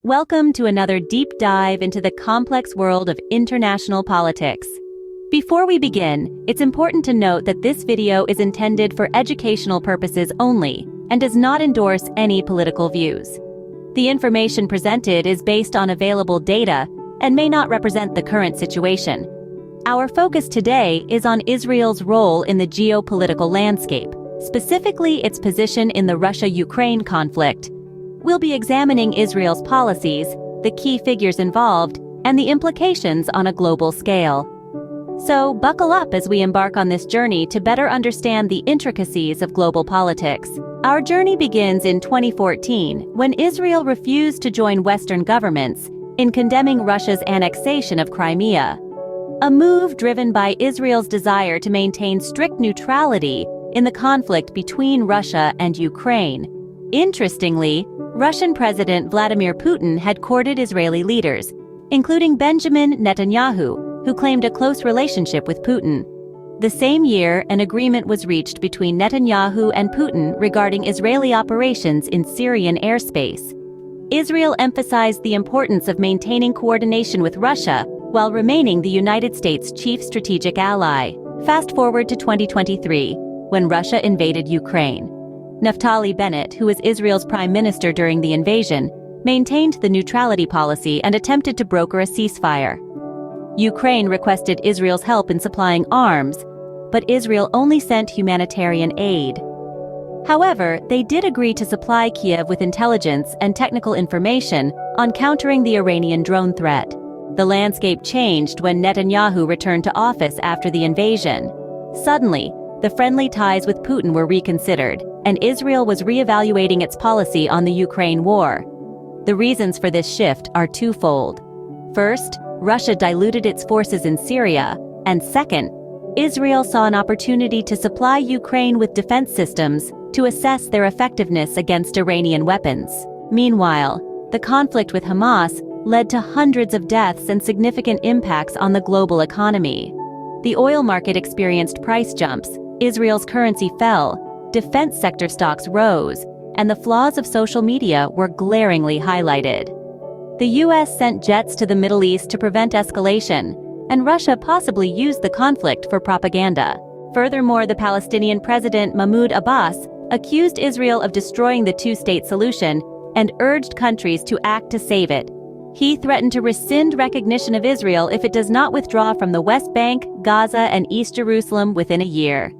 Welcome to another deep dive into the complex world of international politics. Before we begin, it's important to note that this video is intended for educational purposes only and does not endorse any political views. The information presented is based on available data and may not represent the current situation. Our focus today is on Israel's role in the geopolitical landscape, specifically its position in the Russia-Ukraine conflict. We'll be examining Israel's policies, the key figures involved, and the implications on a global scale. So buckle up as we embark on this journey to better understand the intricacies of global politics. Our journey begins in 2014, when Israel refused to join Western governments in condemning Russia's annexation of Crimea, a move driven by Israel's desire to maintain strict neutrality in the conflict between Russia and Ukraine. Interestingly, Russian President Vladimir Putin had courted Israeli leaders, including Benjamin Netanyahu, who claimed a close relationship with Putin. The same year, an agreement was reached between Netanyahu and Putin regarding Israeli operations in Syrian airspace. Israel emphasized the importance of maintaining coordination with Russia while remaining the United States' chief strategic ally. Fast forward to 2023, when Russia invaded Ukraine. Naftali Bennett, who was Israel's prime minister during the invasion, maintained the neutrality policy and attempted to broker a ceasefire. Ukraine requested Israel's help in supplying arms, but Israel only sent humanitarian aid. However, they did agree to supply Kiev with intelligence and technical information on countering the Iranian drone threat. The landscape changed when Netanyahu returned to office after the invasion. Suddenly, the friendly ties with Putin were reconsidered, and Israel was reevaluating its policy on the Ukraine war. The reasons for this shift are twofold. First, Russia diluted its forces in Syria, and second, Israel saw an opportunity to supply Ukraine with defense systems to assess their effectiveness against Iranian weapons. Meanwhile, the conflict with Hamas led to hundreds of deaths and significant impacts on the global economy. The oil market experienced price jumps, Israel's currency fell, defense sector stocks rose, and the flaws of social media were glaringly highlighted. The US sent jets to the Middle East to prevent escalation, and Russia possibly used the conflict for propaganda. Furthermore, the Palestinian president Mahmoud Abbas accused Israel of destroying the two-state solution and urged countries to act to save it. He threatened to rescind recognition of Israel if it does not withdraw from the West Bank, Gaza, and East Jerusalem within a year.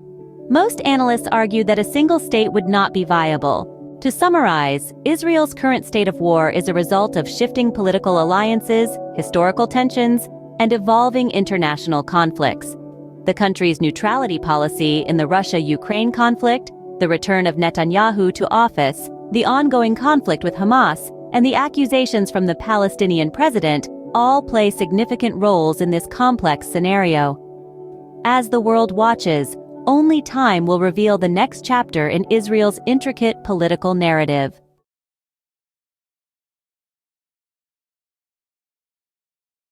Most analysts argue that a single state would not be viable. To summarize, Israel's current state of war is a result of shifting political alliances, historical tensions, and evolving international conflicts. The country's neutrality policy in the Russia-Ukraine conflict, the return of Netanyahu to office, the ongoing conflict with Hamas, and the accusations from the Palestinian president all play significant roles in this complex scenario. As the world watches, only time will reveal the next chapter in Israel's intricate political narrative.